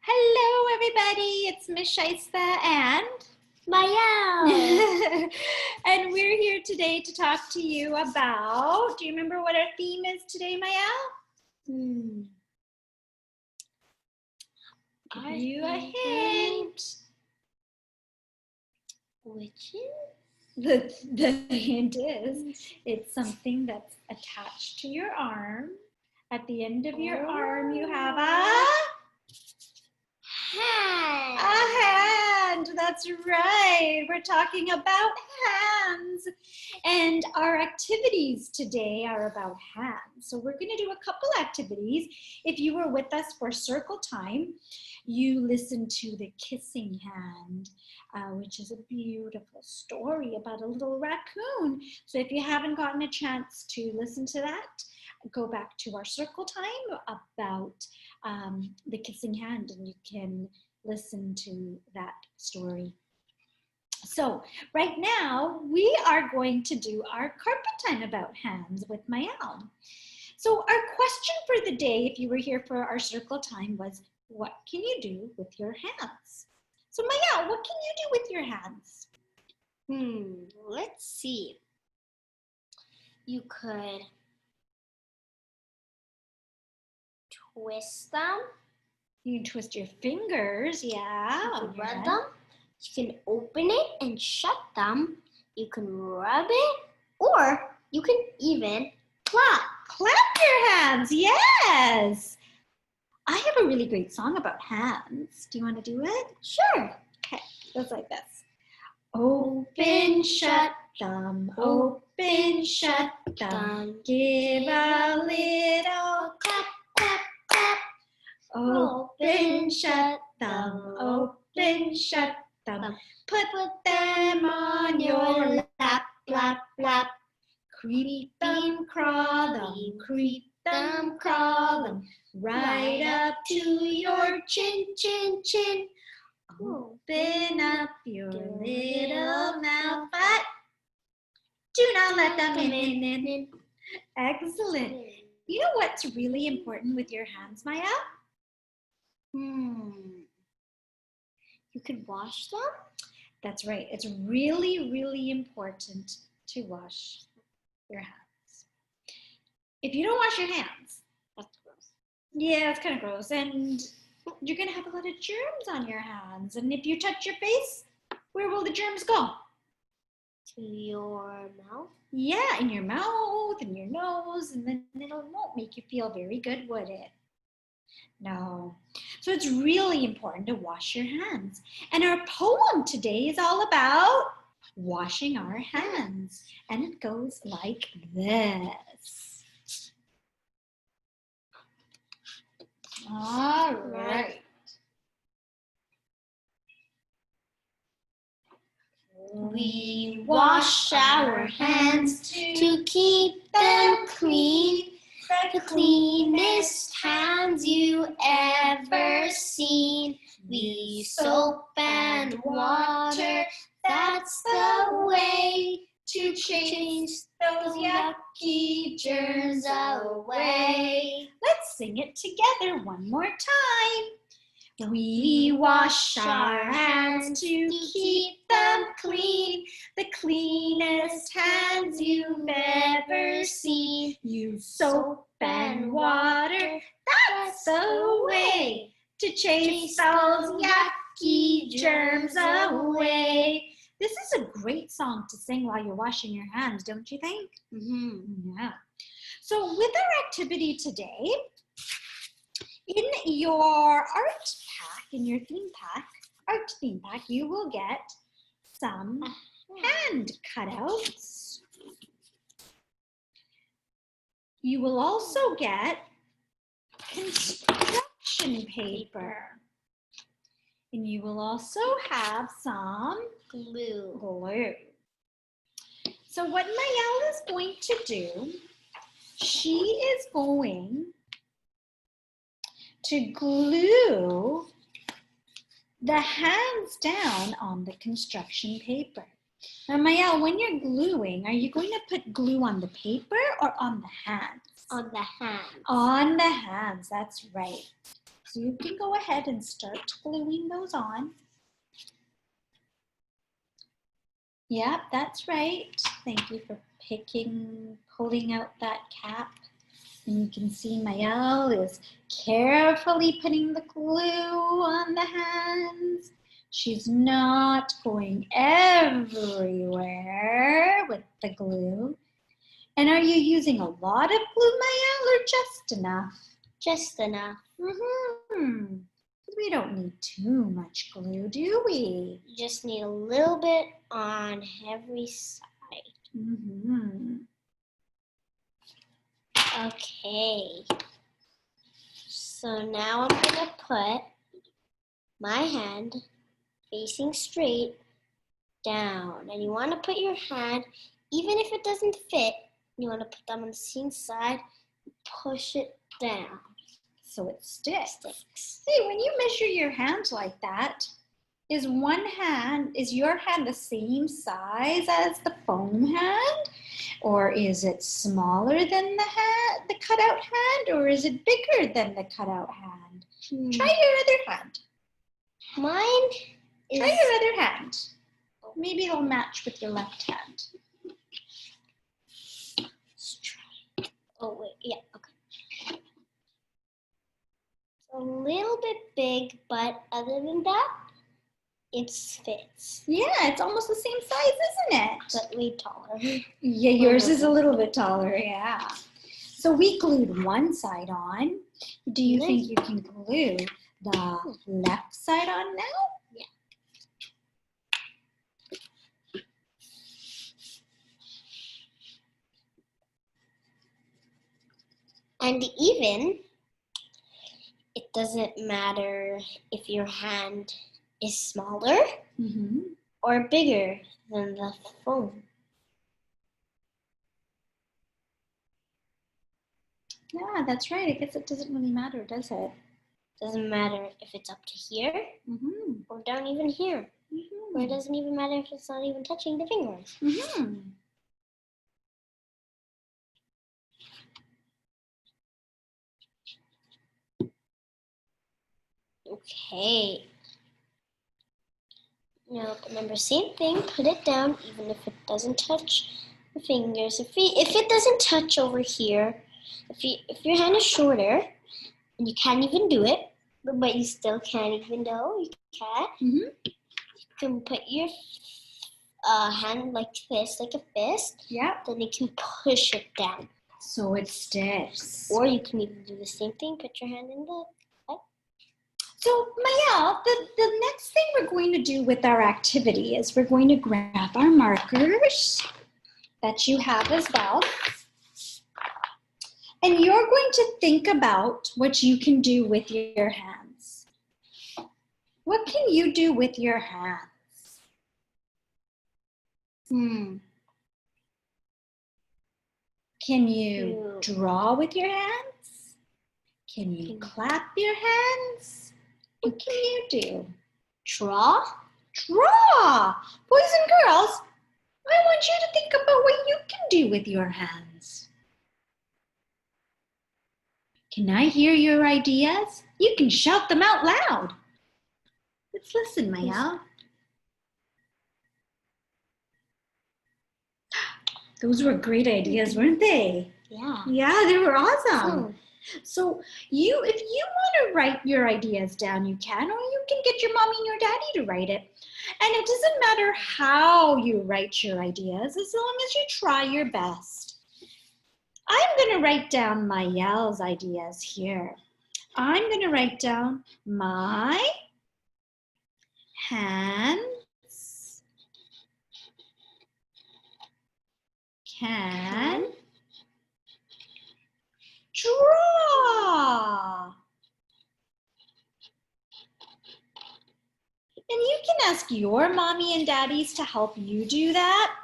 Hello, everybody. It's Miss Shaista and Mayel. and we're here today to talk to you about, do you remember what our theme is today, Mayel? Give you a hint. Which The hint is it's something that's attached to your arm. At the end of your arm, you have a hand. A hand. That's right. We're talking about hands. And our activities today are about hands. So we're going to do a couple activities. If you were with us for circle time, you listened to the kissing hand, which is a beautiful story about a little raccoon. So if you haven't gotten a chance to listen to that, go back to our circle time about the kissing hand, and you can listen to that story. So right now we are going to do our carpet time about hands with Mayel. So our question for the day, if you were here for our circle time, was what can you do with your hands? So Mayel, what can you do with your hands? Let's see. You could twist them. You can twist your fingers, yeah. You can rub them. You can open it and shut them. You can rub it, or you can even clap. Clap your hands, yes. I have a really great song about hands. Do you want to do it? Sure. Okay, it goes like this. Open, shut, thumb, open, shut, thumb. Give a little Clap, clap, clap. open, shut, thumb, open, shut, thumb. Put them on your lap, lap, lap. Creep them, crawl them, creep them, crawl them. Right up to your chin, chin, chin. Open up your little mouth, but do not let them in. Excellent. You know what's really important with your hands, Maya? You could wash them? That's right. It's really, really important to wash your hands. If you don't wash your hands, That's gross. yeah, it's kind of gross. And you're going to have a lot of germs on your hands. And if you touch your face, where will the germs go? To your mouth? Yeah, in your mouth, in your nose, and then it won't make you feel very good, would it? No. So it's really important to wash your hands. And our poem today is all about washing our hands. And it goes like this. All right. We wash our hands to keep them clean. The cleanest hands you ever seen. We use soap and water, that's the way to change those yucky germs away. Let's sing it together one more time. We wash our hands to keep them clean. The cleanest hands you've ever seen. Use soap and water, that's the way to chase those yucky germs away. This is a great song to sing while you're washing your hands, don't you think? Yeah. So with our activity today, in your art pack, in your art theme pack, you will get some hand cutouts. You will also get construction paper. And you will also have some glue. So what Mayel is going to do, she is going to glue the hands down on the construction paper. Now, Mayel, when you're gluing, are you going to put glue on the paper or on the hands? On the hands. On the hands, that's right. So you can go ahead and start gluing those on. Yep, that's right. Thank you for pulling out that cap. And you can see Mayel is carefully putting the glue on the hands. She's not going everywhere with the glue. And are you using a lot of glue, Mayel, or just enough? Just enough. We don't need too much glue, do we? You just need a little bit on every side. Okay. So now I'm going to put my hand facing straight down. And you want to put your hand, even if it doesn't fit, you want to put them on the same side, push it down. So it sticks. See, when you measure your hand like that, is your hand the same size as the foam hand? Or is it smaller than the cutout hand? Or is it bigger than the cutout hand? Try your other hand. Mine is... Try your other hand. Maybe it'll match with your left hand. Let's try. Oh, wait. Yeah, okay. It's a little bit big, but other than that, it fits. Yeah, it's almost the same size, isn't it? But way taller. Yeah, yours is a little bit taller, yeah. So we glued one side on. Do you think you can glue the left side on now? Yeah. And even, it doesn't matter if your hand is smaller or bigger than the foam. Yeah, that's right. I guess it doesn't really matter, does it? Doesn't matter if it's up to here or down even here. Or it doesn't even matter if it's not even touching the fingers. Okay. Now remember, same thing, put it down even if it doesn't touch the fingers. If it doesn't touch over here, if your hand is shorter and you can't even do it, but you still can even though you can, you can put your hand like this, like a fist. Yeah. Then you can push it down. So it sticks. Or you can even do the same thing, put your hand in the... So, Mayel, the next thing we're going to do with our activity is we're going to grab our markers that you have as well. And you're going to think about what you can do with your hands. What can you do with your hands? Can you draw with your hands? Can you clap your hands? What can you do? Draw? Draw! Boys and girls, I want you to think about what you can do with your hands. Can I hear your ideas? You can shout them out loud. Let's listen, Mayel. Those were great ideas, weren't they? Yeah. Yeah, they were awesome. So if you want to write your ideas down, you can, or you can get your mommy and your daddy to write it. And it doesn't matter how you write your ideas, as long as you try your best. I'm going to write down Mayel's ideas here. I'm going to write down my hands can draw. And you can ask your mommy and daddies to help you do that.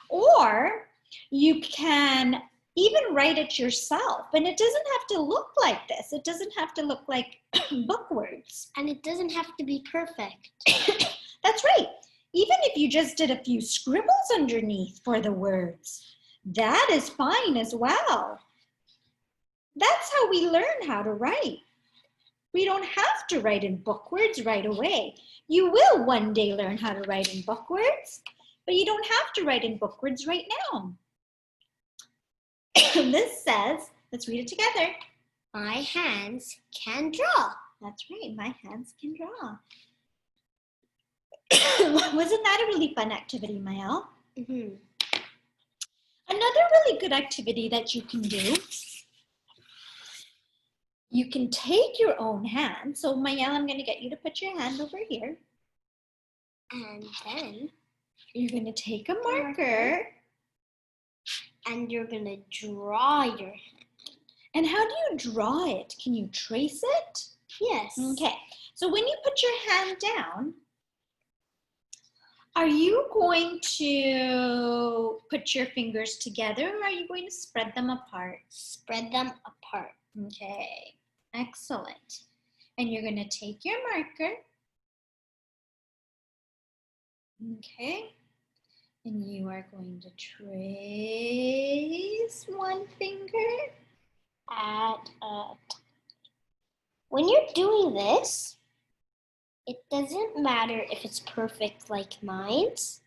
Or you can even write it yourself. And it doesn't have to look like this. It doesn't have to look like book words. And it doesn't have to be perfect. That's right. Even if you just did a few scribbles underneath for the words, that is fine as well. That's how we learn how to write. We don't have to write in book words right away. You will one day learn how to write in book words, but you don't have to write in book words right now. This says, let's read it together. My hands can draw. That's right, my hands can draw. Wasn't that a really fun activity, Mayel? Mm-hmm. Another really good activity that you can do, you can take your own hand. So Mayel, I'm going to get you to put your hand over here. And then you're going to take a marker. And you're going to draw your hand. And how do you draw it? Can you trace it? Yes. Okay. So when you put your hand down, are you going to put your fingers together or are you going to spread them apart? Spread them apart. Okay. Excellent. And you're going to take your marker. Okay. And you are going to trace one finger. When you're doing this, it doesn't matter if it's perfect like mine's.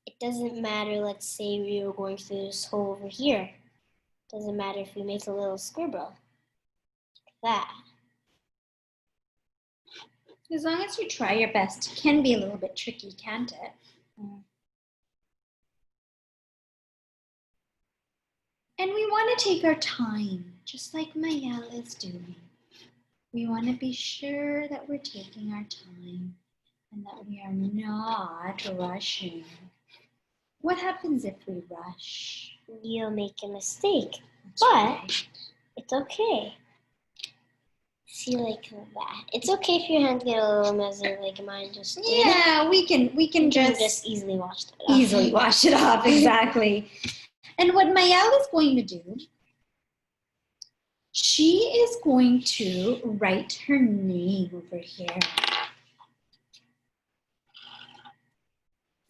It doesn't matter, let's say we were going through this hole over here. It doesn't matter if we make a little scribble. Like that. As long as you try your best, it can be a little bit tricky, can't it? And we want to take our time, just like Mayel is doing. We want to be sure that we're taking our time and that we are not rushing. What happens if we rush? You'll make a mistake, That's but right. it's okay. See, like that. It's okay if your hands get a little messy, like mine just did. Yeah, we can just easily wash it off. Easily wash it off, exactly. And what Mayel is going to do, she is going to write her name over here.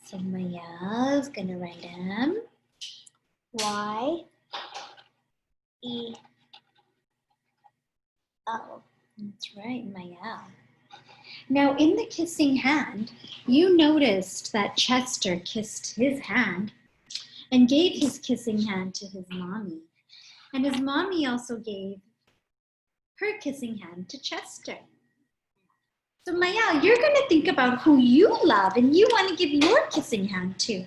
So Mayel is going to write M. Y-E-L. That's right, Mayel. Now in the kissing hand, you noticed that Chester kissed his hand and gave his kissing hand to his mommy. And his mommy also gave her kissing hand to Chester. So Mayel, you're going to think about who you love and you want to give your kissing hand to.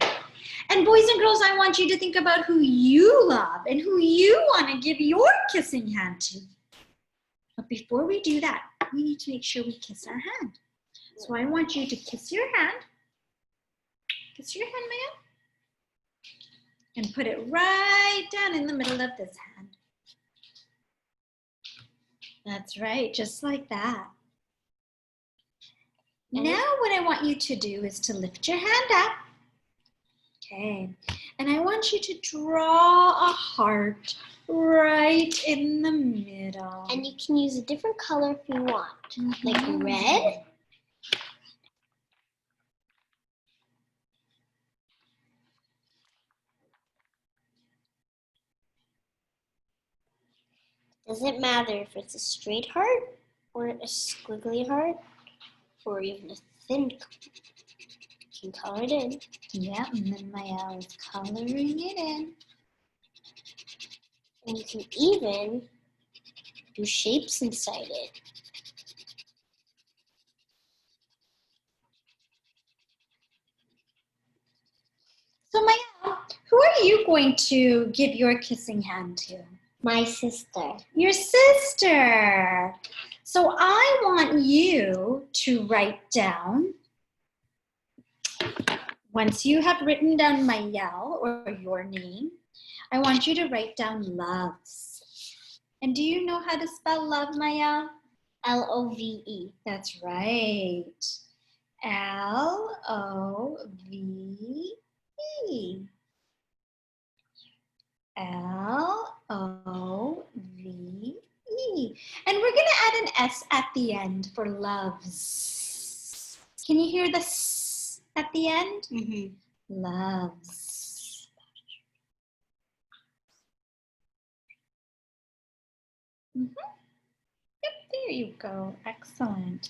And boys and girls, I want you to think about who you love and who you want to give your kissing hand to. But before we do that, we need to make sure we kiss our hand. So I want you to kiss your hand. Kiss your hand, Mayel. And put it right down in the middle of this hand. That's right, just like that. Now what I want you to do is to lift your hand up. Okay, and I want you to draw a heart right in the middle. And you can use a different color if you want, like red. Doesn't matter if it's a straight heart or a squiggly heart or even a thin. You can color it in. Yeah, and then Mayel is coloring it in. And you can even do shapes inside it. So Mayel, who are you going to give your kissing hand to? My sister. Your sister. So I want you to write down, once you have written down Mayel or your name, I want you to write down loves. And do you know how to spell love, Mayel? L-O-V-E. That's right. L-O-V-E. L-O-V-E. And we're going to add an S at the end for loves. Can you hear the S at the end? Mm-hmm. Loves. Mm-hmm. Yep. There you go. Excellent.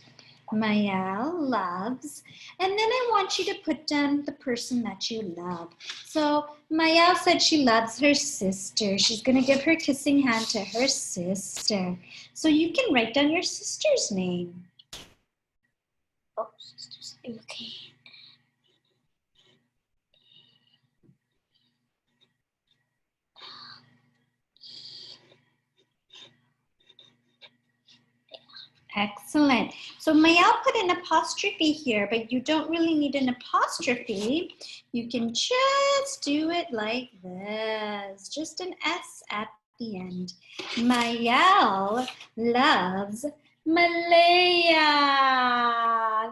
Mayel loves. And then I want you to put down the person that you love. So Mayel said she loves her sister. She's going to give her kissing hand to her sister. So you can write down your sister's name. Oh, sisters. Okay. Excellent. So Mayel put an apostrophe here, but you don't really need an apostrophe. You can just do it like this, just an S at the end. Mayel loves Malaya.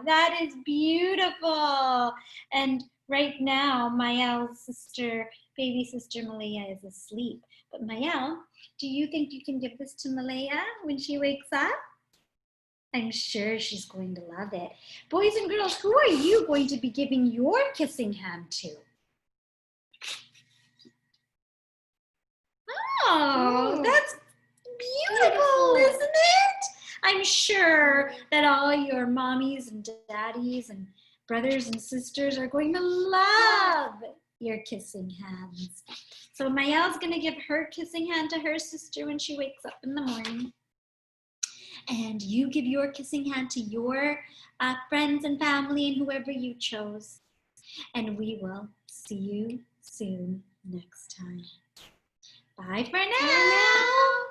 That is beautiful. And right now, Mayel's sister, baby sister Malaya is asleep. But Mayel, do you think you can give this to Malaya when she wakes up? I'm sure she's going to love it. Boys and girls, who are you going to be giving your kissing hand to? Oh, that's beautiful, isn't it? I'm sure that all your mommies and daddies and brothers and sisters are going to love your kissing hands. So Mayel's going to give her kissing hand to her sister when she wakes up in the morning. And you give your kissing hand to your friends and family and whoever you chose. And we will see you soon next time. Bye for now.